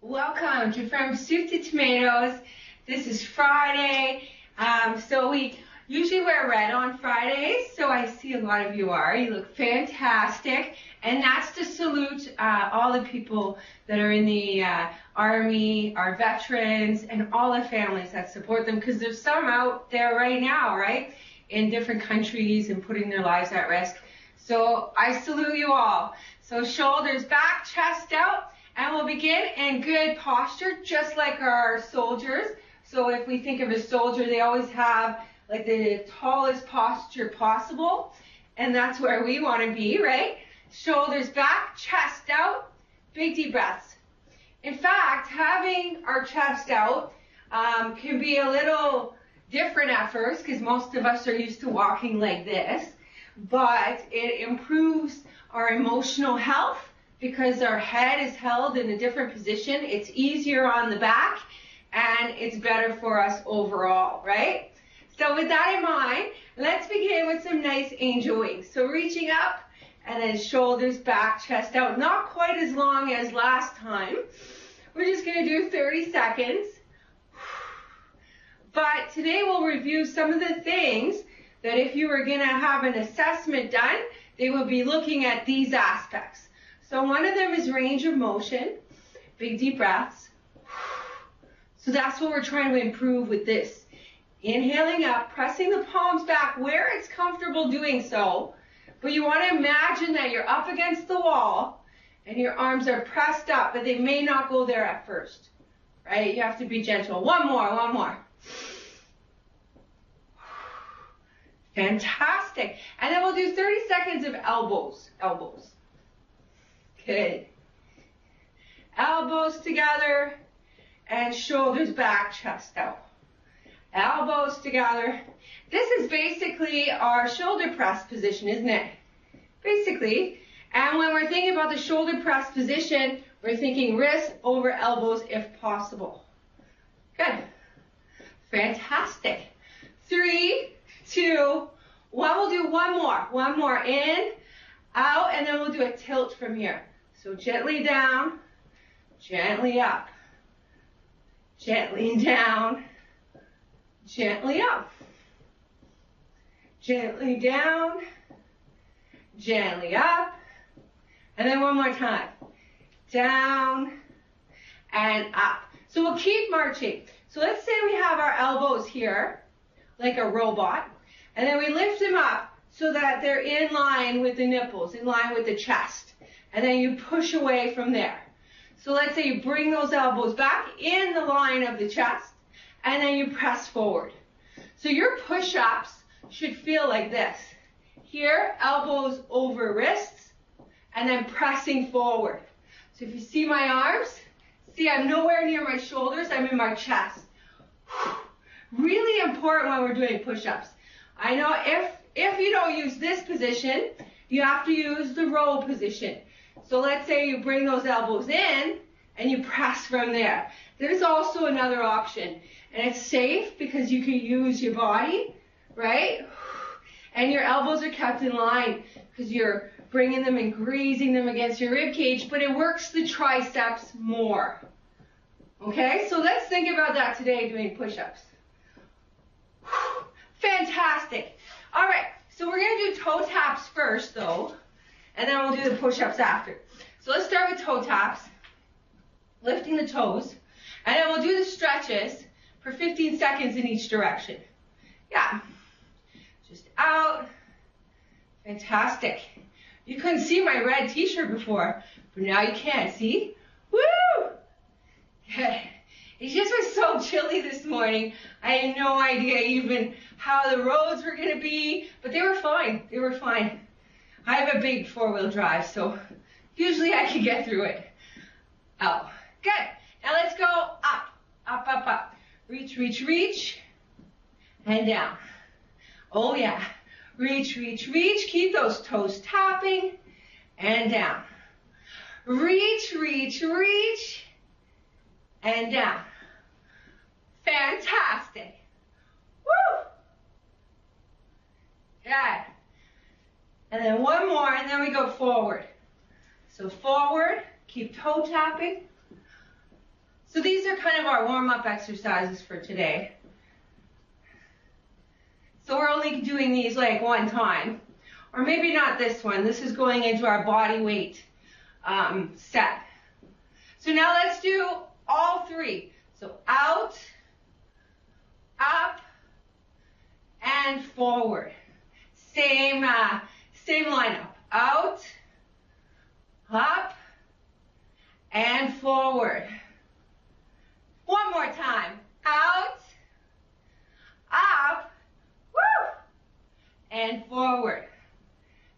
Welcome to From Soup to Tomatoes. This is Friday, so we usually wear red on Fridays, so I see a lot of you are. You look fantastic, and that's to salute all the people that are in the Army, our veterans, and all the families that support them, because there's some out there right now, right, in different countries and putting their lives at risk. So I salute you all. So shoulders back, chest out. And we'll begin in good posture, just like our soldiers. So if we think of a soldier, they always have like the tallest posture possible. And that's where we want to be, right? Shoulders back, chest out, big deep breaths. In fact, having our chest out can be a little different at first, because most of us are used to walking like this. But it improves our emotional health, because our head is held in a different position. It's easier on the back, and it's better for us overall, right? So with that in mind, let's begin with some nice angel wings. So reaching up, and then shoulders back, chest out. Not quite as long as last time. We're just going to do 30 seconds. But today we'll review some of the things that if you were going to have an assessment done, they will be looking at these aspects. So one of them is range of motion, big deep breaths. So that's what we're trying to improve with this. Inhaling up, pressing the palms back where it's comfortable doing so. But you want to imagine that you're up against the wall and your arms are pressed up, but they may not go there at first, right? You have to be gentle. One more. Fantastic. And then we'll do 30 seconds of elbows. Good. Elbows together and shoulders back, chest out. Elbows together. This is basically our shoulder press position, isn't it? Basically. And when we're thinking about the shoulder press position, we're thinking wrists over elbows if possible. Good. Fantastic. 3, 2, 1. We'll do one more. One more. In, out, and then we'll do a tilt from here. So gently down, gently up, gently down, gently up, gently down, gently up, and then one more time. Down and up. So we'll keep marching. So let's say we have our elbows here, like a robot, and then we lift them up so that they're in line with the nipples, in line with the chest. And then you push away from there. So let's say you bring those elbows back in the line of the chest, and then you press forward. So your push-ups should feel like this. Here, elbows over wrists, and then pressing forward. So if you see my arms, see I'm nowhere near my shoulders, I'm in my chest. Really important when we're doing push-ups. I know if you don't use this position, you have to use the row position. So let's say you bring those elbows in and you press from there. There's also another option. And it's safe because you can use your body, right? And your elbows are kept in line because you're bringing them and grazing them against your rib cage, but it works the triceps more. Okay, so let's think about that today doing push-ups. Fantastic. All right, so we're going to do toe taps first though. And then we'll do the push-ups after. So let's start with toe taps, lifting the toes, and then we'll do the stretches for 15 seconds in each direction. Yeah, just out. Fantastic. You couldn't see my red t-shirt before, but now you can, see? Woo! Good. It just was so chilly this morning. I had no idea even how the roads were going to be, but they were fine. They were fine. I have a big 4-wheel drive, so usually I can get through it. Oh, good. Now let's go up, up, up, up. Reach, reach, reach, and down. Oh yeah. Reach, reach, reach. Keep those toes tapping, and down. Reach, reach, reach, and down. Fantastic. Woo! Good. And then one more, and then we go forward. So forward, keep toe tapping. So these are kind of our warm-up exercises for today. So we're only doing these like one time. Or maybe not this one. This is going into our body weight set. So now let's do all three. So out, up, and forward. Same lineup. Out, up, and forward. One more time. Out, up, woo, and forward.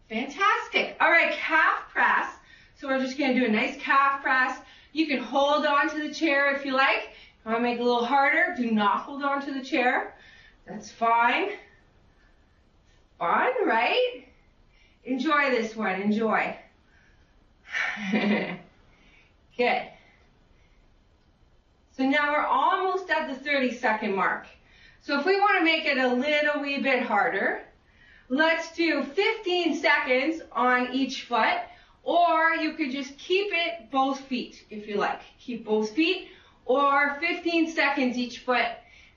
Fantastic. All right, calf press. So we're just going to do a nice calf press. You can hold on to the chair if you like. If you want to make it a little harder, do not hold on to the chair. That's fine. Fun, right? Enjoy this one. Enjoy. Good. So now we're almost at the 30-second mark. So if we want to make it a little wee bit harder, let's do 15 seconds on each foot, or you could just keep it both feet if you like. Keep both feet, or 15 seconds each foot,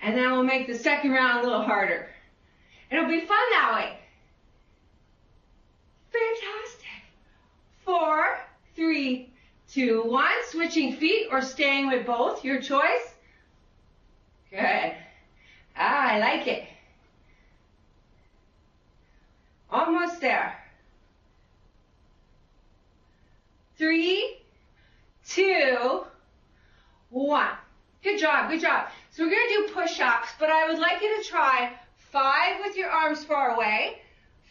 and then we'll make the second round a little harder. It'll be fun that way. Fantastic. 4, 3, 2, 1. Switching feet or staying with both, your choice. Good. I like it. Almost there. 3, 2, 1. Good job, good job. So we're going to do push-ups, but I would like you to try 5 with your arms far away,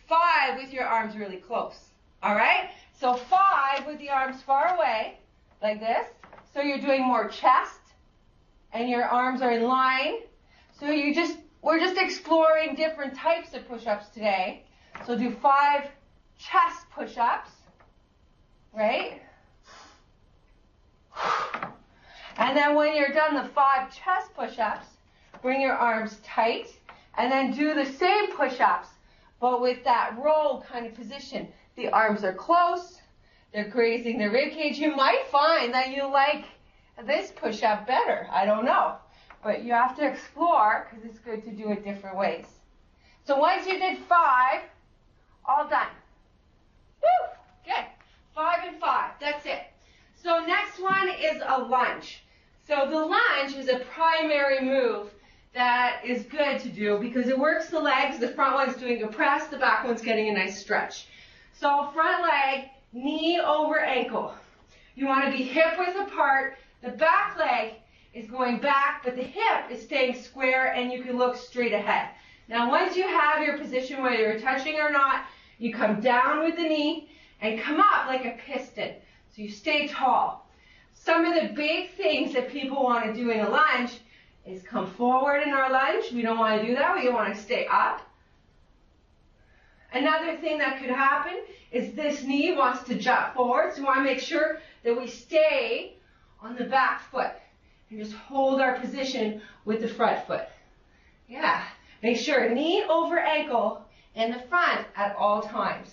5 with your arms really close. All right? So 5 with the arms far away, like this. So you're doing more chest, and your arms are in line. So we're just exploring different types of push-ups today. So do 5 chest push-ups, right? And then when you're done the 5 chest push-ups, bring your arms tight, and then do the same push-ups, but with that roll kind of position. The arms are close, they're grazing the rib cage. You might find that you like this push-up better. I don't know. But you have to explore, because it's good to do it different ways. So once you did 5, all done. Woo! Good. 5 and 5. That's it. So next one is a lunge. So the lunge is a primary move that is good to do because it works the legs. The front one's doing a press. The back one's getting a nice stretch. So front leg, knee over ankle. You want to be hip width apart. The back leg is going back, but the hip is staying square, and you can look straight ahead. Now, once you have your position, whether you're touching or not, you come down with the knee and come up like a piston. So you stay tall. Some of the big things that people want to do in a lunge is come forward in our lunge. We don't want to do that. We want to stay up. Another thing that could happen is this knee wants to jump forward. So we want to make sure that we stay on the back foot and just hold our position with the front foot. Yeah. Make sure knee over ankle in the front at all times.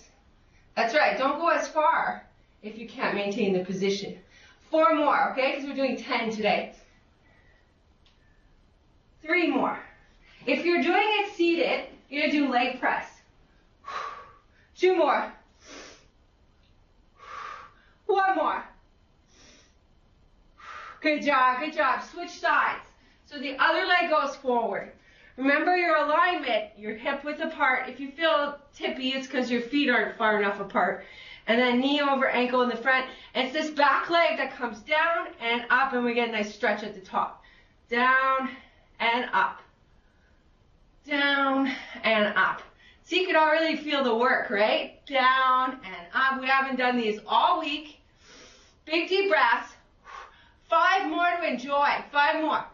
That's right. Don't go as far if you can't maintain the position. 4 more, okay? Because we're doing 10 today. 3 more. If you're doing it seated, you're going to do leg press. 2 more. 1 more. Good job, good job. Switch sides. So the other leg goes forward. Remember your alignment, your hip width apart. If you feel tippy, it's because your feet aren't far enough apart. And then knee over ankle in the front. And it's this back leg that comes down and up, and we get a nice stretch at the top. Down and up. Down and up. So you can already feel the work, right? Down and up. We haven't done these all week. Big deep breaths. 5 more to enjoy. 5 more.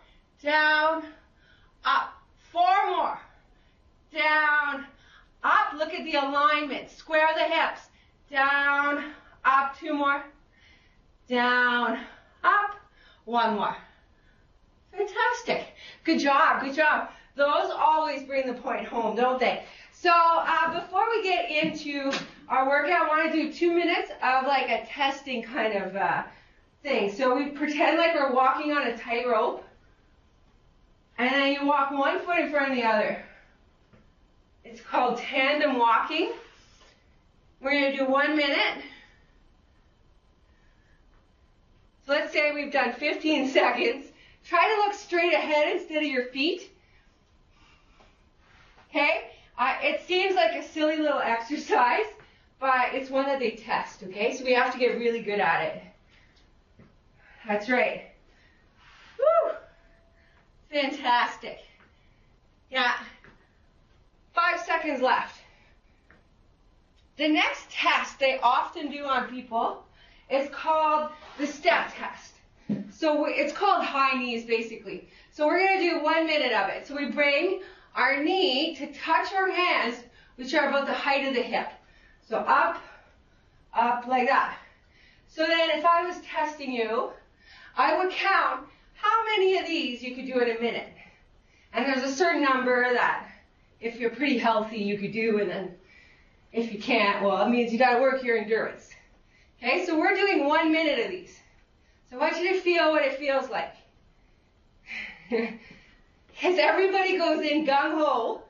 Down, up. 4 more. Down, up. Look at the alignment. Square the hips. Down, up. 2 more. Down, up. 1 more. Fantastic. Good job. Good job. Those always bring the point home, don't they? So before we get into our workout, I want to do 2 minutes of like a testing kind of thing. So we pretend like we're walking on a tightrope, and then you walk one foot in front of the other. It's called tandem walking. We're going to do 1 minute. So let's say we've done 15 seconds. Try to look straight ahead instead of your feet. Okay? It seems like a silly little exercise, but it's one that they test, okay? So we have to get really good at it. That's right. Woo! Fantastic. Yeah. 5 seconds left. The next test they often do on people is called the step test. So it's called high knees, basically. So we're going to do 1 minute of it. So we bring our knee to touch our hands, which are about the height of the hip. So up, up like that. So then if I was testing you, I would count how many of these you could do in a minute. And there's a certain number that if you're pretty healthy you could do, and then if you can't, well, it means you got to work your endurance. Okay, so we're doing 1 minute of these. So I want you to feel what it feels like. Because everybody goes in gung-ho,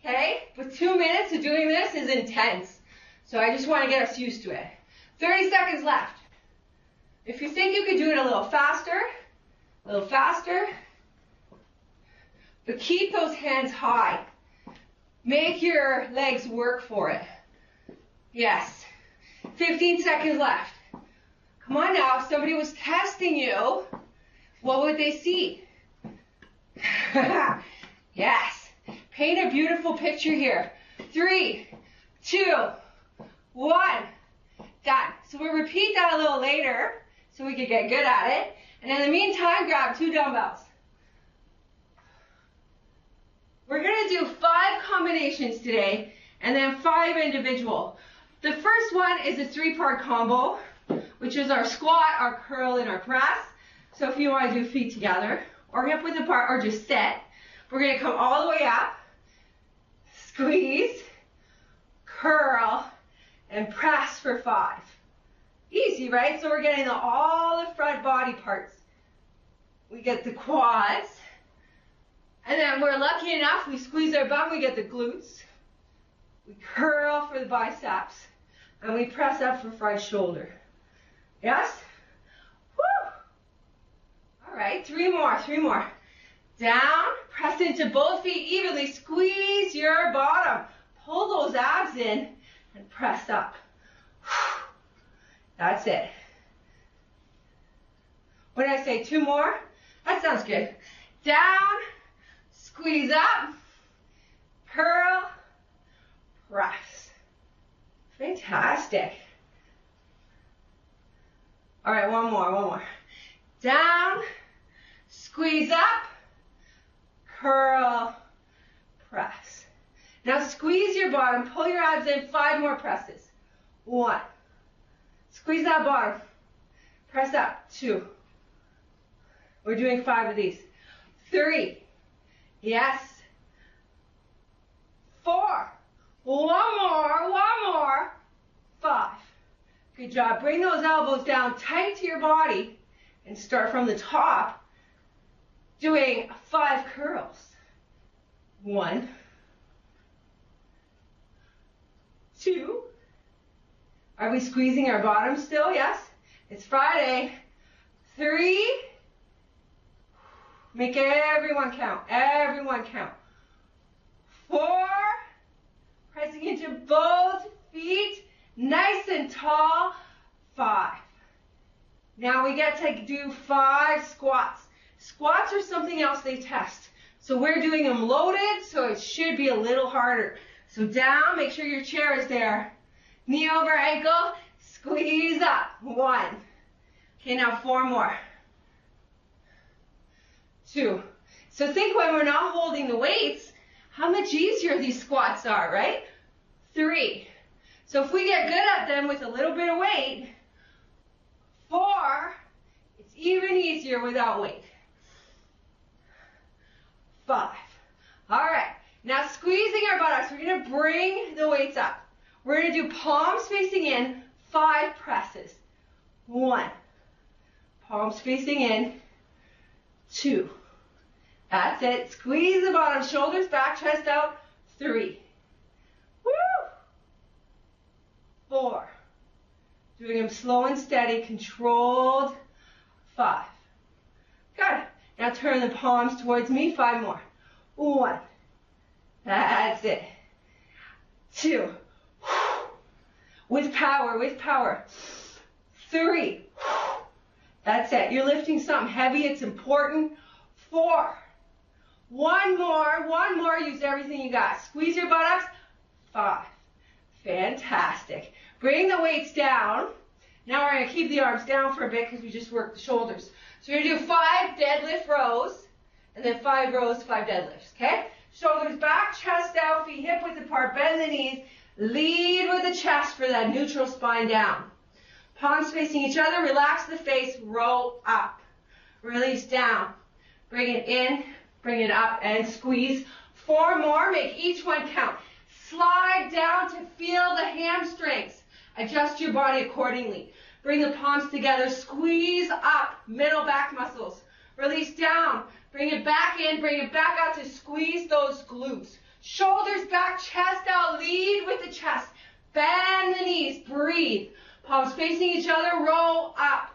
okay? But 2 minutes of doing this is intense. So I just want to get us used to it. 30 seconds left. If you think you could do it a little faster, but keep those hands high. Make your legs work for it. Yes. 15 seconds left. Come on now, if somebody was testing you, what would they see? Yes. Paint a beautiful picture here. 3, 2, 1. Done. So we'll repeat that a little later so we can get good at it. And in the meantime, grab 2 dumbbells. We're going to do 5 combinations today and then 5 individual. The first one is a 3-part combo, which is our squat, our curl, and our press. So if you want to do feet together, or hip width apart, or just sit, we're going to come all the way up, squeeze, curl, and press for 5. Easy, right? So we're getting all the front body parts. We get the quads, and then we're lucky enough, we squeeze our bum, we get the glutes. We curl for the biceps, and we press up for front shoulder. Yes? Woo! All right, 3 more. Down, press into both feet evenly, squeeze your bottom. Pull those abs in and press up. That's it. What did I say, 2 more? That sounds good. Down, squeeze up, curl, press. Fantastic. All right, one more. Down, squeeze up, curl, press. Now squeeze your bottom, pull your abs in, 5 more presses. 1. Squeeze that bottom. Press up. 2. We're doing 5 of these. 3. Yes. 4. One more. 5. Good job. Bring those elbows down tight to your body and start from the top doing 5 curls. 1, 2. Are we squeezing our bottom still? Yes. It's Friday. 3. Make everyone count. 4. Pressing into both feet. Nice and tall. 5. Now we get to do 5 squats. Squats are something else they test. So we're doing them loaded, so it should be a little harder. So down, make sure your chair is there. Knee over ankle, squeeze up. 1. Okay, now 4 more. 2. So think when we're not holding the weights, how much easier these squats are, right? 3. So if we get good at them with a little bit of weight, 4, it's even easier without weight. 5. All right, now squeezing our buttocks, we're going to bring the weights up. We're going to do palms facing in, 5 presses. 1. palms facing in, 2. That's it. Squeeze the bottom, shoulders back, chest out, 3. Woo! 4. Doing them slow and steady, controlled, 5. Good. Now turn the palms towards me, 5 more. 1. That's it. 2. With power, with power. 3. That's it. You're lifting something heavy. It's important. 4. One more. Use everything you got. Squeeze your buttocks. 5. Fantastic. Bring the weights down. Now we're going to keep the arms down for a bit because we just worked the shoulders. So we're going to do 5 deadlift rows and then 5 rows, 5 deadlifts. Okay? Shoulders back, chest out, feet hip width apart, bend the knees. Lead with the chest for that neutral spine down. Palms facing each other. Relax the face. Roll up. Release down. Bring it in. Bring it up and squeeze. 4 more. Make each one count. Slide down to feel the hamstrings. Adjust your body accordingly. Bring the palms together. Squeeze up. Middle back muscles. Release down. Bring it back in. Bring it back out to squeeze those glutes. Shoulders back, chest out. Lead with the chest. Bend the knees. Breathe. Palms facing each other. Roll up.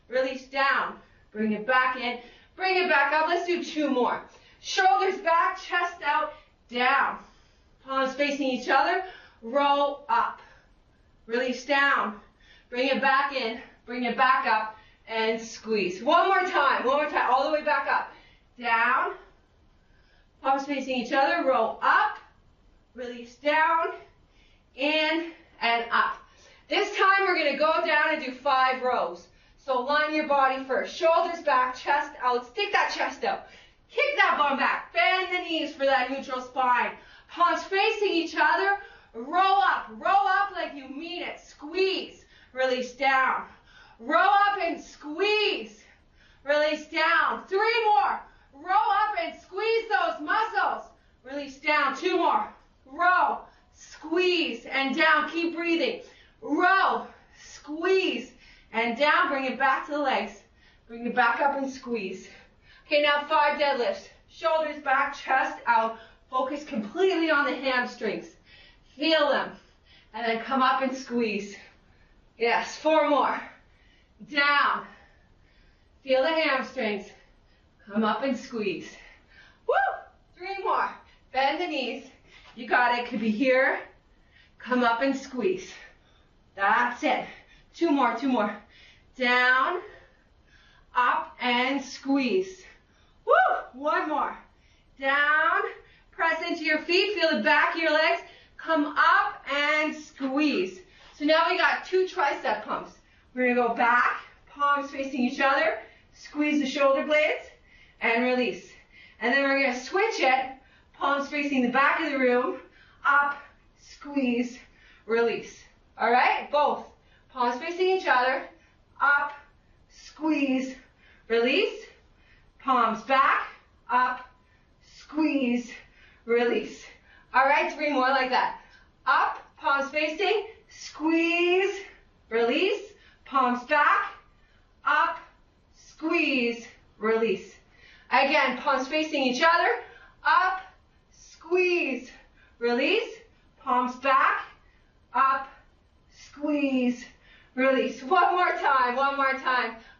Release down. Bring it back in. Bring it back up. Let's do 2 more. Shoulders back, chest out, down. Palms facing each other. Roll up. Release down. Bring it back in. Bring it back up and squeeze. One more time. All the way back up. Down. Palms facing each other. Roll up. Release down. In and up. This time we're going to go down and do 5 rows. So line your body first. Shoulders back, chest out. Stick that chest out. Kick that bum back. Bend the knees for that neutral spine. Palms facing each other. Roll up. Roll up like you mean it. Squeeze. Release down. Roll up and squeeze. Release down. 3 more. Roll up and squeeze those muscles. Release down. 2 more. Row. Squeeze and down. Keep breathing. Row. Squeeze. And down, bring it back to the legs. Bring it back up and squeeze. Okay, now 5 deadlifts. Shoulders back, chest out. Focus completely on the hamstrings. Feel them. And then come up and squeeze. Yes, 4 more. Down. Feel the hamstrings. Come up and squeeze. Woo! 3 more. Bend the knees. You got it. Could be here. Come up and squeeze. That's it. 2 more. Down, up, and squeeze. Woo! 1 more. Down, press into your feet, feel the back of your legs. Come up and squeeze. So now we got 2 tricep pumps. We're going to go back, palms facing each other, squeeze the shoulder blades, and release. And then we're going to switch it, palms facing the back of the room, up, squeeze, release. All right? Both. Palms facing each other, up, squeeze, release. Palms back, up, squeeze, release. All right, 3 more like that. Up, palms facing, squeeze, release. Palms back, up, squeeze, release. Again, palms facing each other, up, squeeze, release. Palms back, up, squeeze, release. One more time.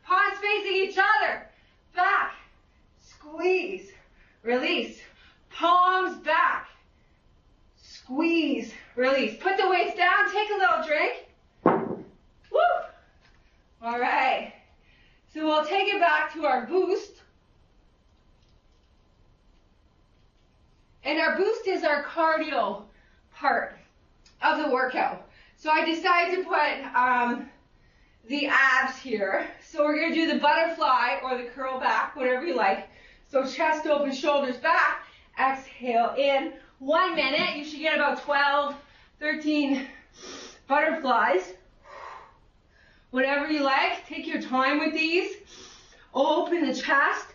Palms facing each other. Back. Squeeze. Release. Palms back. Squeeze. Release. Put the weights down. Take a little drink. Woo! All right. So we'll take it back to our boost. And our boost is our cardio part of the workout. So I decided to put the abs here. So we're going to do the butterfly or the curl back, whatever you like. So chest open, shoulders back. Exhale in. 1 minute. You should get about 12, 13 butterflies. Whatever you like. Take your time with these. Open the chest.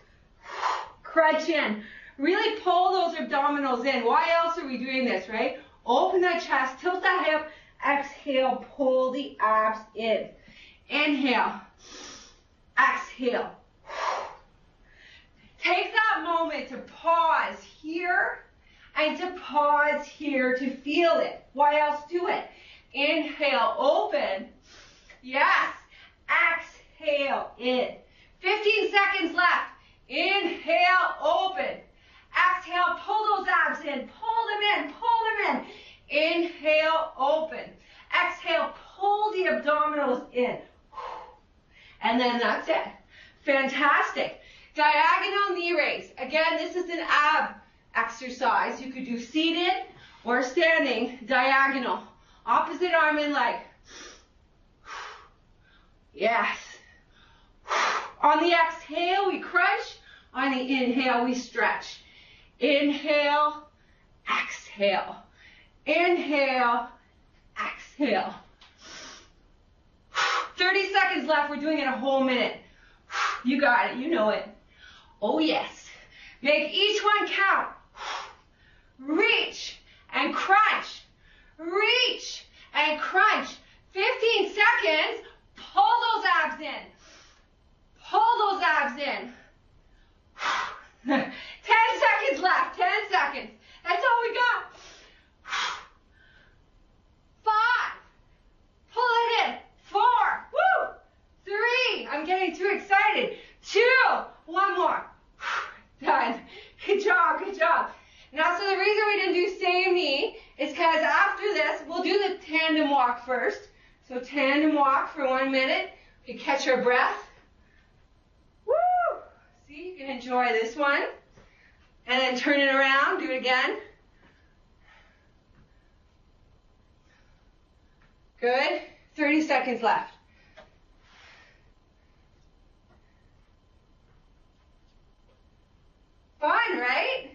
Crunch in. Really pull those abdominals in. Why else are we doing this, right? Open that chest. Tilt that hip. Exhale, pull the abs in. Inhale. exhale. Take that moment to pause here and to pause here to feel it. Why else do it? Inhale, open. Yes. Exhale, in. 15 seconds left. Inhale, open. Exhale, pull those abs in. Pull them in, pull them in. Inhale, open. Exhale, pull the abdominals in. And then that's it. Fantastic. Diagonal knee raise. Again, this is an ab exercise. You could do seated or standing diagonal. Opposite arm and leg. Yes. On the exhale, we crunch. On the inhale, we stretch. Inhale, exhale. Inhale, exhale. 30 seconds left. We're doing it a whole minute. You got it. You know it. Oh, yes. Make each one count. Reach and crunch. Reach and crunch. 15 seconds. Pull those abs in. Pull those abs in. 10 seconds left. 10 seconds. That's all we got. 5. Pull it in. 4. Woo. 3. I'm getting too excited. 2. One more. Done. Good job. Good job. Now, so the reason we didn't do same knee is because after this, we'll do the tandem walk first. So tandem walk for 1 minute. You catch your breath. Woo! See, you can enjoy this one. And then turn it around. Do it again. Good. 30 seconds left. Fun, right?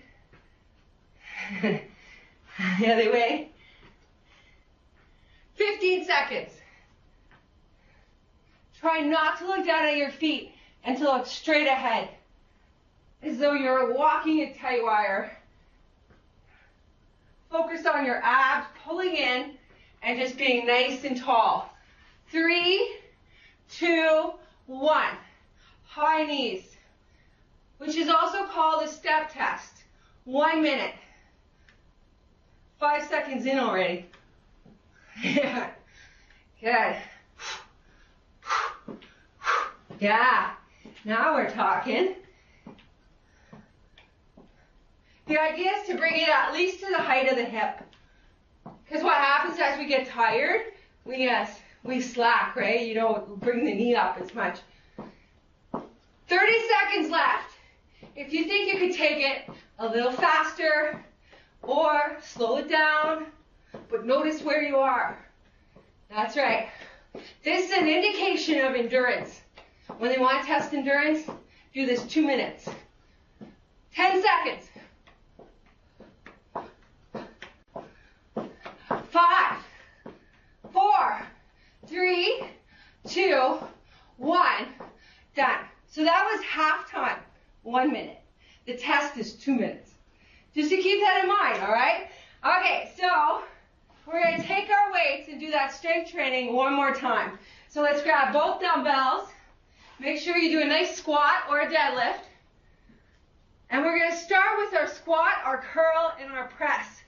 The other way. 15 seconds. Try not to look down at your feet and to look straight ahead, as though you're walking a tight wire. Focus on your abs, pulling in, and just being nice and tall. 3, 2, 1. High knees, which is also called a step test. 1 minute. 5 seconds in already. Yeah. Good. Yeah. Now we're talking. The idea is to bring it at least to the height of the hip. Because what happens as we get tired, we slack, right? You don't bring the knee up as much. 30 seconds left. If you think you could take it a little faster or slow it down, but notice where you are. That's right. This is an indication of endurance. When they want to test endurance, do this 2 minutes. 10 seconds. 5, 4, 3, 2, 1. Done. So that was half time, 1 minute. The test is 2 minutes. Just to keep that in mind, all right? Okay, so we're going to take our weights and do that strength training one more time. So let's grab both dumbbells. Make sure you do a nice squat or a deadlift. And we're going to start with our squat, our curl, and our press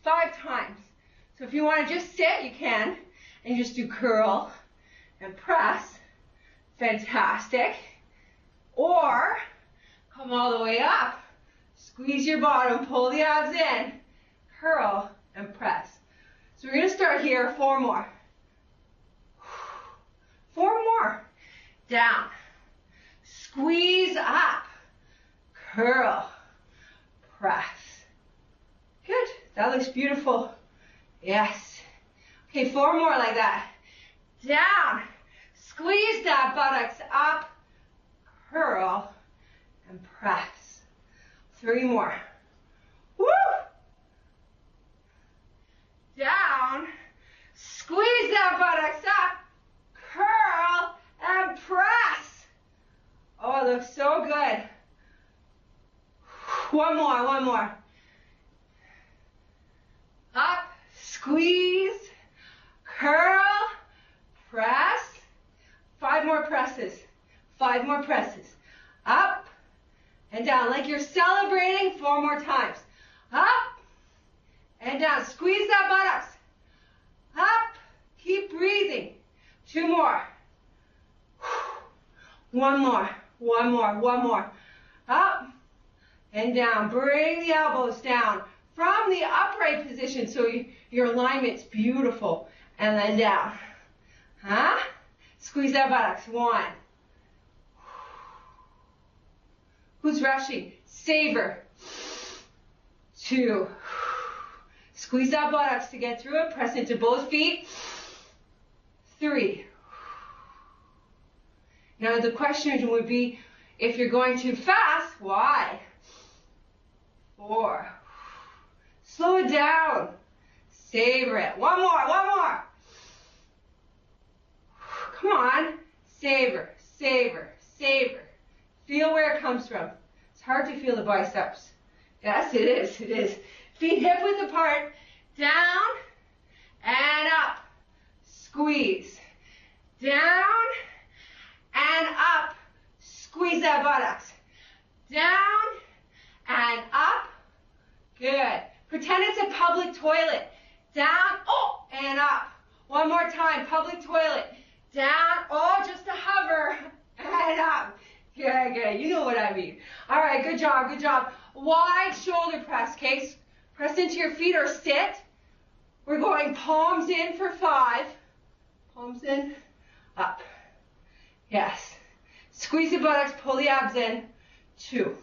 5 times. So if you want to just sit, you can. And you just do curl and press. Fantastic. Or come all the way up. Squeeze your bottom, pull the abs in, curl, and press. So we're going to start here, 4 more. 4 more. Down. Squeeze up. Curl. Press. Good. That looks beautiful. Yes. Okay, 4 more like that. Down. Squeeze that buttocks up. Curl. And press. 3 more. Woo! Down. Squeeze that buttocks up. Curl and press. Oh, it looks so good. 1 more, 1 more. Up, squeeze, curl, press. 5 more presses. 5 more presses. Up and down, like you're celebrating. 4 more times. Up and down. Squeeze that buttocks. Up. Keep breathing. 2 more. 1 more. 1 more. 1 more. Up and down. Bring the elbows down from the upright position so your alignment's beautiful. And then down. Huh? Squeeze that buttocks. 1. Who's rushing? Savor. 2. Squeeze that buttocks to get through it. Press into both feet. 3. Now the question would be, if you're going too fast, why? 4. Slow it down. Savor it. 1 more, 1 more. Come on. Savor, savor, savor. Feel where it comes from. It's hard to feel the biceps. Yes, it is, it is. Feet hip width apart. Down and up. Squeeze. Down and up. Squeeze that buttocks. Down and up. Good. Pretend it's a public toilet. Down, oh, and up. 1 more time, public toilet. Down, oh, just to hover, and up. Good, good. You know what I mean. All right, good job, good job. Wide shoulder press, okay? Press into your feet or sit. We're going palms in for 5. Palms in, up. Yes. Squeeze the buttocks, pull the abs in. 2.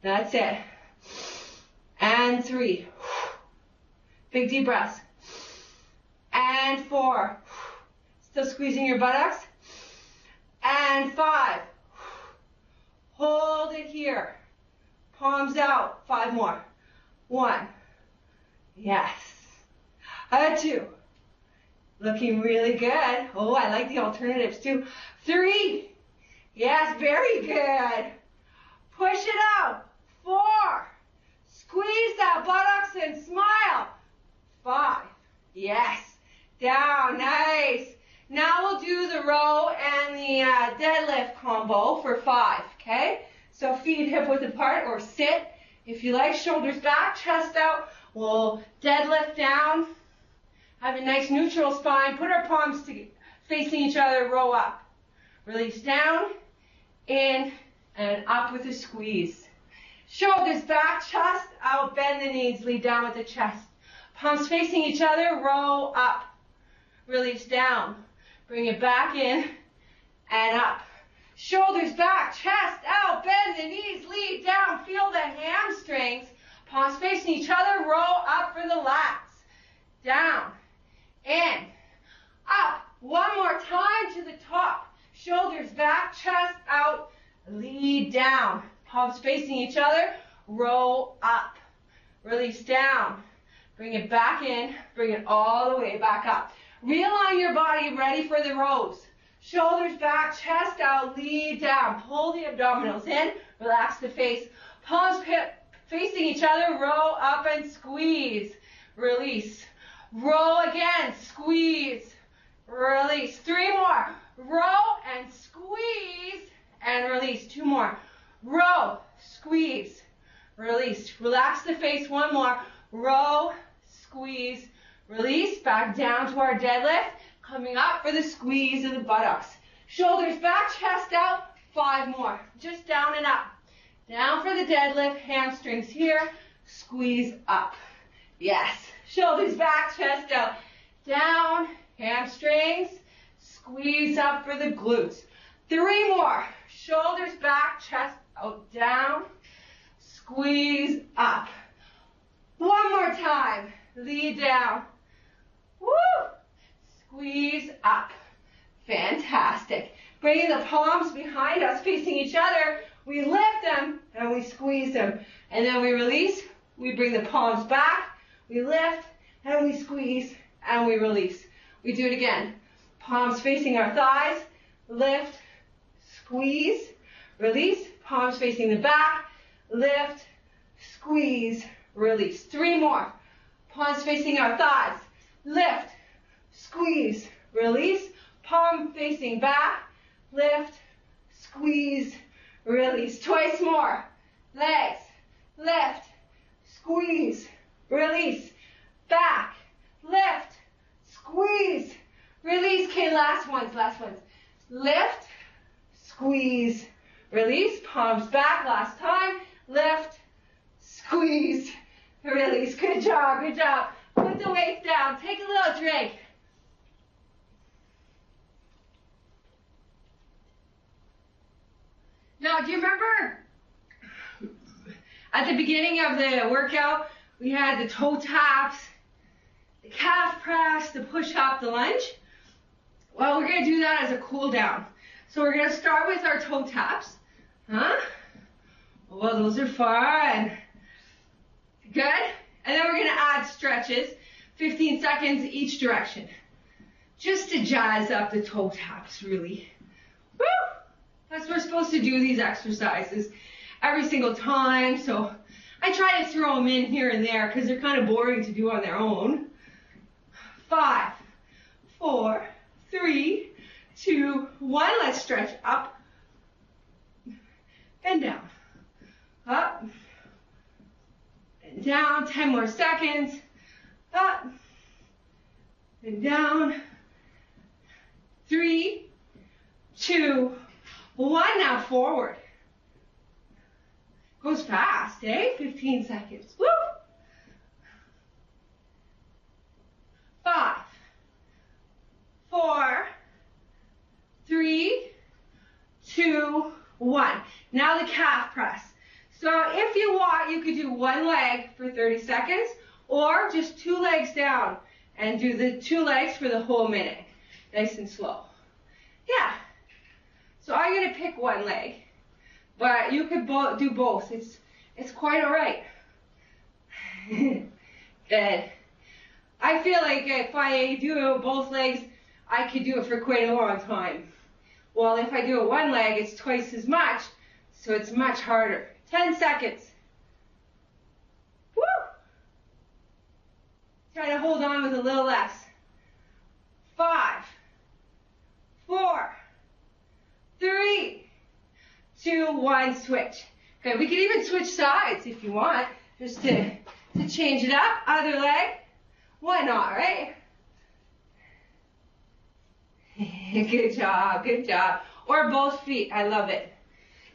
That's it. And 3. Big deep breaths. And 4. Still squeezing your buttocks. And 5. Hold it here. Palms out. 5 more. 1. Yes. 2. Looking really good. Oh, I like the alternatives too. 3. Yes, very good. Push it out. 4. Squeeze that buttocks and smile. 5. Yes. Down. Nice. Now we'll do the row and the deadlift combo for 5. Okay? So feet hip width apart or sit. If you like, shoulders back, chest out. We'll deadlift down. Have a nice neutral spine. Put our palms facing each other. Row up. Release down, in, and up with a squeeze. Shoulders back, chest out. Bend the knees. Lead down with the chest. Palms facing each other. Row up. Release down. Bring it back in and up. Shoulders back, chest out. Bend the knees. Lead down. Feel the hamstrings. Palms facing each other. Row up for the lats. Down. In. Up. 1 more time to the top. Shoulders back, chest out. Lead down. Palms facing each other. Row up. Release down. Bring it back in. Bring it all the way back up. Realign your body, ready for the rows. Shoulders back, chest out, lead down. Pull the abdominals in. Relax the face. Palms facing each other. Row up and squeeze. Release. Row again. Squeeze. Release. 3 more. Row and squeeze. And release. 2 more. Row. Squeeze. Release. Relax the face. 1 more. Row. Squeeze. Release. Back down to our deadlift. Coming up for the squeeze of the buttocks. Shoulders back, chest out. 5 more. Just down and up. Down for the deadlift. Hamstrings here. Squeeze up. Yes. Shoulders back, chest out. Down. Hamstrings. Squeeze up for the glutes. 3 more. Shoulders back, chest out. Down. Squeeze up. 1 more time. Lead down. Woo! Squeeze up. Fantastic. Bringing the palms behind us, facing each other. We lift them and we squeeze them. And then we release. We bring the palms back. We lift and we squeeze and we release. We do it again. Palms facing our thighs. Lift, squeeze, release. Palms facing the back. Lift, squeeze, release. 3 more. Palms facing our thighs. Lift, squeeze, release. Palm facing back. Lift, squeeze, release. Twice more. Legs, lift, squeeze, release. Back, lift, squeeze, release. Okay, last ones. Lift, squeeze, release. Palms back, last time. Lift, squeeze, release. Good job. Put the weights down. Take a little drink. Now, do you remember at the beginning of the workout, we had the toe taps, the calf press, the push-up, the lunge? Well, we're going to do that as a cool down. So we're going to start with our toe taps. Huh? Well, those are fun. Good? And then we're going to add stretches, 15 seconds each direction. Just to jazz up the toe taps, really. Woo! That's we're supposed to do these exercises every single time. So I try to throw them in here and there because they're kind of boring to do on their own. 5, 4, 3, 2, 1. Let's stretch up and down. Up and down. 10 more seconds. Up and down. 3, 2, 1. Now forward. Goes fast, eh? 15 seconds. Woo! 5, 4, 3, 2, 1. Now the calf press. So if you want, you could do one leg for 30 seconds or just 2 legs down and do the 2 legs for the whole minute. Nice and slow. Yeah. So I'm going to pick one leg, but you could do both. It's quite all right. Good. I feel like if I do both legs, I could do it for quite a long time. Well, if I do it one leg, it's twice as much, so it's much harder. 10 seconds. Woo! Try to hold on with a little less. 5, 4, 3, 2, 1, switch. Good. We can even switch sides if you want, just to change it up. Other leg. Why not, right? Good job, good job. Or both feet. I love it.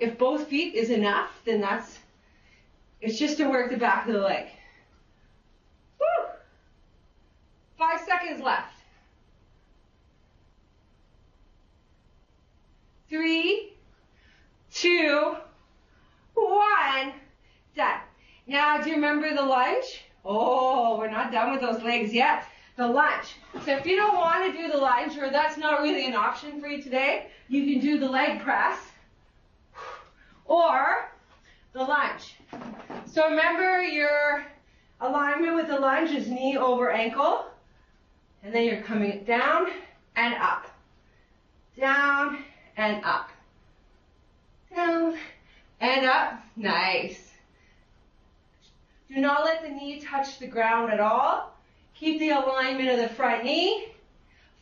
If both feet is enough, then it's just to work the back of the leg. Woo! 5 seconds left. 3, 2, 1. Done. Now, do you remember the lunge? Oh, we're not done with those legs yet. The lunge. So if you don't want to do the lunge, or that's not really an option for you today, you can do the leg press or the lunge. So remember, your alignment with the lunge is knee over ankle, and then you're coming down and up, down and up, down and up. Nice. Do not let the knee touch the ground at all. Keep the alignment of the front knee.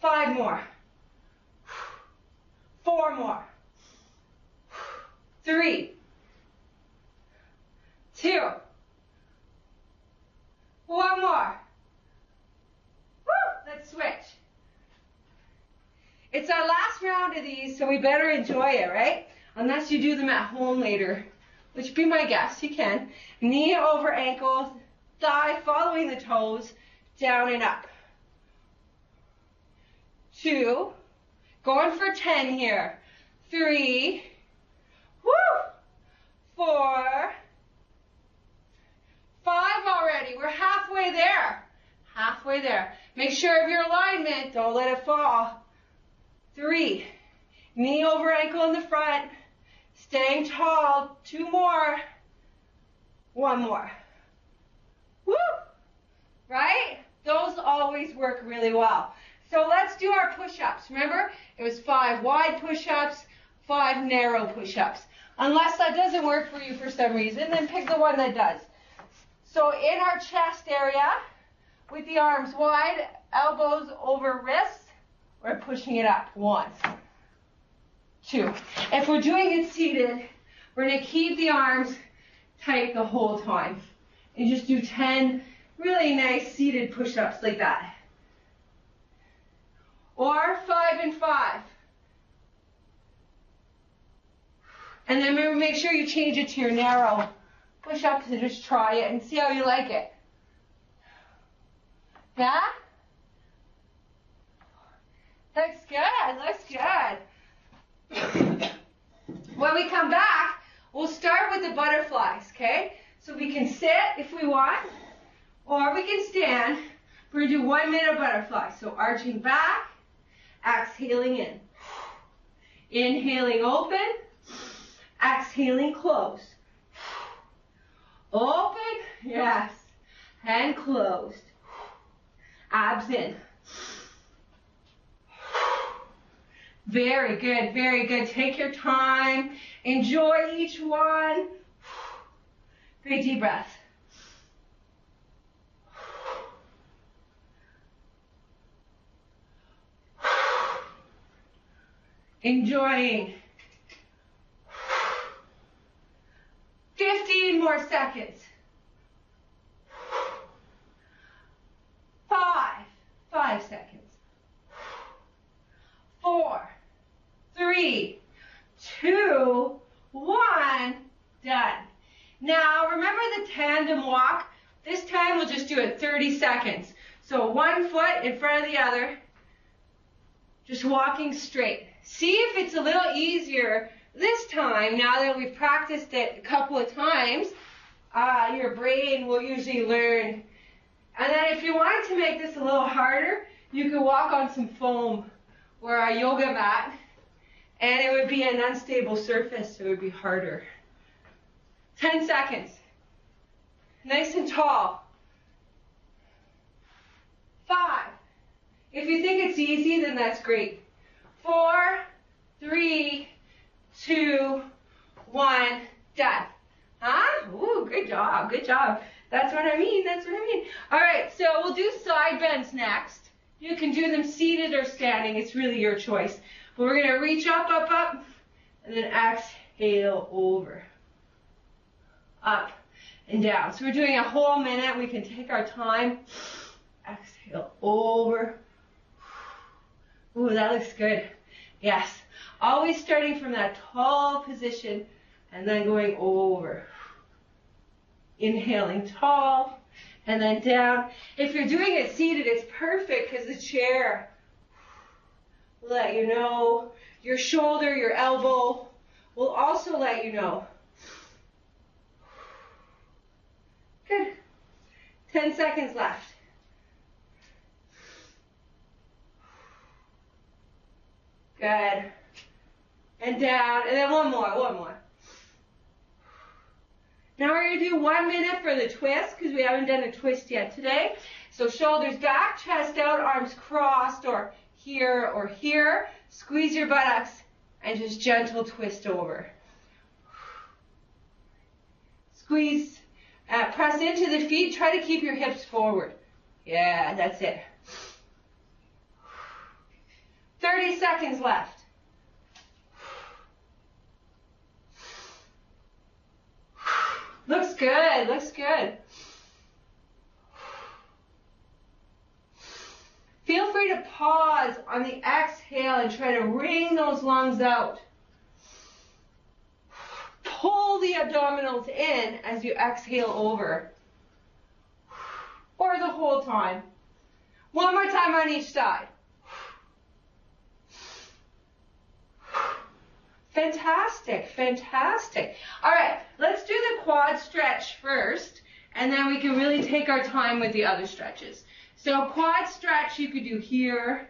5 more. 4 more. 3, 2, 1 more. Woo! Let's switch. It's our last round of these, so we better enjoy it, right? Unless you do them at home later, which be my guess, you can. Knee over ankle, thigh following the toes, down and up. 2, going for 10 here. 3, woo! 4, 5 already. We're halfway there. Halfway there. Make sure of your alignment. Don't let it fall. 3, knee over ankle in the front. Staying tall. 2 more. 1 more. Woo! Right? Those always work really well. So let's do our push-ups. Remember, it was 5 wide push-ups, 5 narrow push-ups. Unless that doesn't work for you for some reason, then pick the one that does. So in our chest area, with the arms wide, elbows over wrists, we're pushing it up. 1, 2. If we're doing it seated, we're going to keep the arms tight the whole time. And just do 10 really nice seated push-ups like that. Or 5 and 5. And then make sure you change it to your narrow push-ups and just try it and see how you like it. Yeah? Looks good, looks good. When we come back, we'll start with the butterflies, okay? So we can sit if we want, or we can stand. We're going to do 1 minute butterfly. So arching back, exhaling in. Inhaling open, exhaling close. Open, yes, and closed. Abs in. Very good, very good. Take your time. Enjoy each one. Great deep breath. Enjoying. 15 more seconds. 5 seconds. 4, 3, 2, 1, done. Now remember the tandem walk? This time we'll just do it 30 seconds. So 1 foot in front of the other, just walking straight. See if it's a little easier this time, now that we've practiced it a couple of times. Your brain will usually learn. And then if you wanted to make this a little harder, you could walk on some foam or a yoga mat, and it would be an unstable surface, so it would be harder. 10 seconds. Nice and tall. 5. If you think it's easy, then that's great. 4, 3, 2, 1, done. Huh? Ooh, good job, good job. That's what I mean, that's what I mean. All right, so we'll do side bends next. You can do them seated or standing. It's really your choice. But we're going to reach up, up, up, and then exhale over. Up and down. So we're doing a whole minute. We can take our time. Exhale over. Ooh, that looks good. Yes. Always starting from that tall position and then going over. Inhaling tall and then down. If you're doing it seated, it's perfect because the chair will let you know. Your shoulder, your elbow will also let you know. Good. 10 seconds left. Good. And down, and then one more. Now we're going to do 1 minute for the twist, because we haven't done a twist yet today. So shoulders back, chest out, arms crossed, or here. Squeeze your buttocks, and just gentle twist over. Squeeze, press into the feet, try to keep your hips forward. Yeah, that's it. 30 seconds left. Looks good, looks good. Feel free to pause on the exhale and try to wring those lungs out. Pull the abdominals in as you exhale over. Or the whole time. One more time on each side. Fantastic, fantastic. All right, let's do the quad stretch first, and then we can really take our time with the other stretches. So quad stretch you could do here.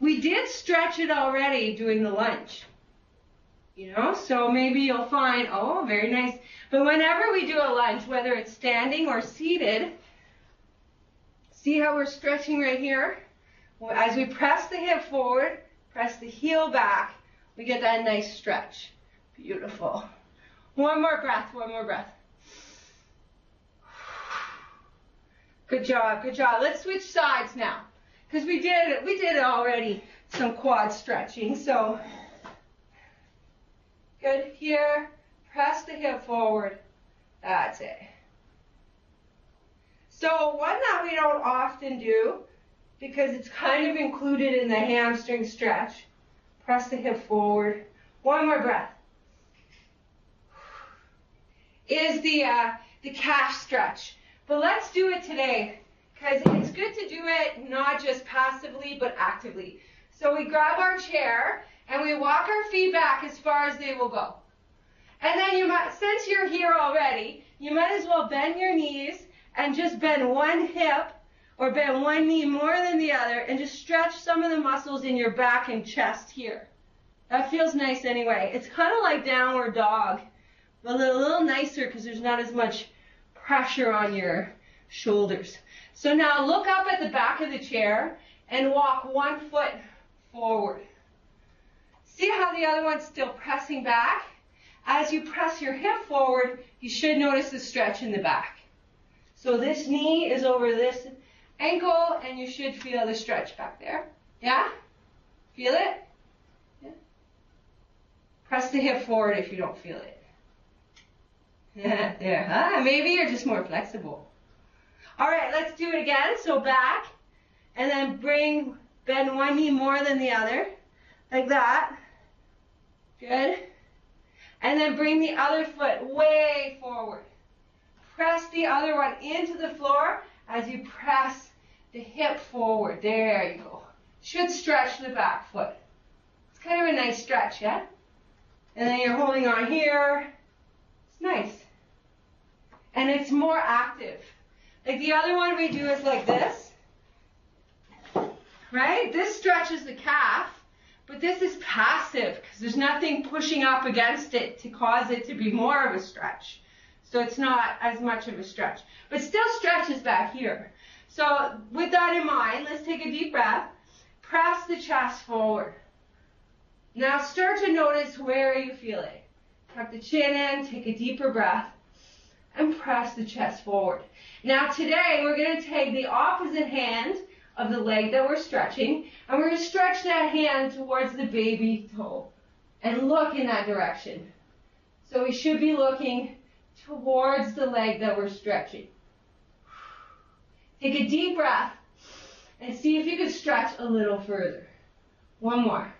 We did stretch it already doing the lunge. You know, so maybe you'll find, oh, very nice. But whenever we do a lunge, whether it's standing or seated, see how we're stretching right here? As we press the hip forward, press the heel back, we get that nice stretch. Beautiful. One more breath, one more breath. Good job, good job. Let's switch sides now. Because we did already some quad stretching. So Good. Here, press the hip forward. That's it. So one that we don't often do, because it's kind of included in the hamstring stretch, press the hip forward. One more breath. Is the calf stretch. But let's do it today, because it's good to do it not just passively, but actively. So we grab our chair, and we walk our feet back as far as they will go. And then you might, since you're here already, you might as well bend your knees and just bend one hip or bend one knee more than the other and just stretch some of the muscles in your back and chest here. That feels nice anyway. It's kind of like downward dog, but a little nicer because there's not as much pressure on your shoulders. So now look up at the back of the chair and walk one foot forward. See how the other one's still pressing back? As you press your hip forward, you should notice the stretch in the back. So this knee is over this ankle, and you should feel the stretch back there. Yeah? Feel it? Yeah. Press the hip forward if you don't feel it. There. Ah, maybe you're just more flexible. All right, let's do it again. So back, and then bend one knee more than the other, like that. Good. And then bring the other foot way forward. Press the other one into the floor as you press the hip forward. There you go. Should stretch the back foot. It's kind of a nice stretch, yeah? And then you're holding on here. It's nice. And it's more active. Like the other one we do is like this. Right? This stretches the calf. But this is passive because there's nothing pushing up against it to cause it to be more of a stretch. So it's not as much of a stretch. But still stretches back here. So with that in mind, let's take a deep breath. Press the chest forward. Now start to notice where you feel it. Tuck the chin in, take a deeper breath, and press the chest forward. Now today we're going to take the opposite hand of the leg that we're stretching, and we're going to stretch that hand towards the baby toe and look in that direction. So we should be looking towards the leg that we're stretching. Take a deep breath and see if you can stretch a little further. One more.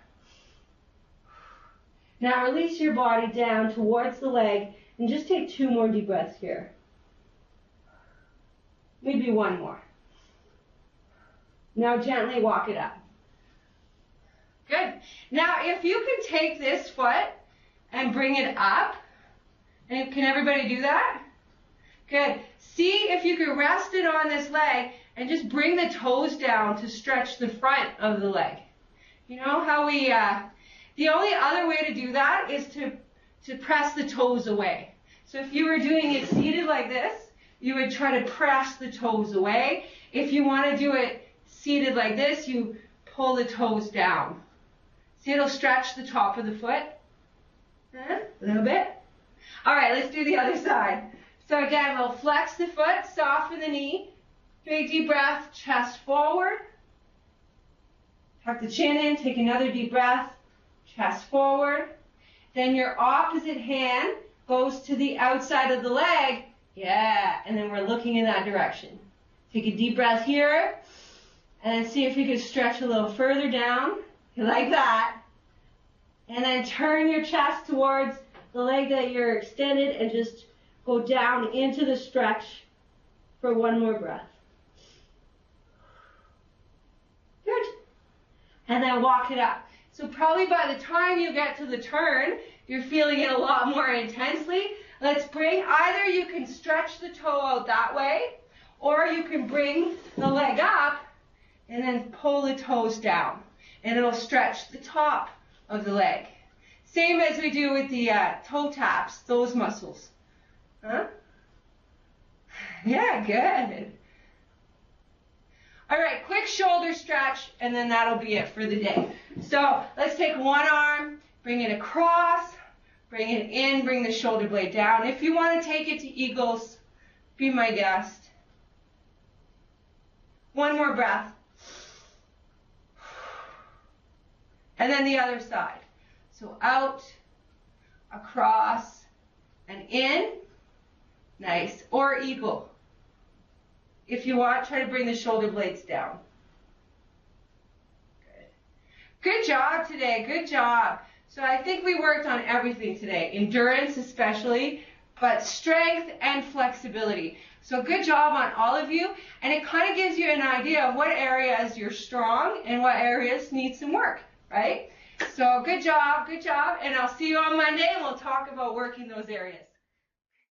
Now release your body down towards the leg and just take 2 more deep breaths here. Maybe 1 more. Now gently walk it up. Good. Now if you can take this foot and bring it up, and can everybody do that? Good. See if you can rest it on this leg and just bring the toes down to stretch the front of the leg. You know how we, the only other way to do that is to press the toes away. So if you were doing it seated like this, you would try to press the toes away. If you want to do it seated like this, you pull the toes down. See, it'll stretch the top of the foot. A little bit. All right, let's do the other side. So again, we'll flex the foot, soften the knee. Big deep breath, chest forward. Tuck the chin in, take another deep breath, chest forward. Then your opposite hand goes to the outside of the leg. Yeah, and then we're looking in that direction. Take a deep breath here. And then see if you can stretch a little further down, like that. And then turn your chest towards the leg that you're extended and just go down into the stretch for 1 more breath. Good. And then walk it up. So probably by the time you get to the turn, you're feeling it a lot more intensely. Let's bring, either you can stretch the toe out that way, or you can bring the leg up and then pull the toes down, and it'll stretch the top of the leg. Same as we do with the toe taps, those muscles. Huh? Yeah, good. All right, quick shoulder stretch, and then that'll be it for the day. So let's take one arm, bring it across, bring it in, bring the shoulder blade down. If you want to take it to eagles, be my guest. 1 more breath. And then the other side. So out, across, and in. Nice. Or eagle. If you want, try to bring the shoulder blades down. Good job today. Good job. So I think we worked on everything today. Endurance especially, but strength and flexibility. So good job on all of you. And it kind of gives you an idea of what areas you're strong and what areas need some work, right? So good job. And I'll see you on Monday and we'll talk about working those areas.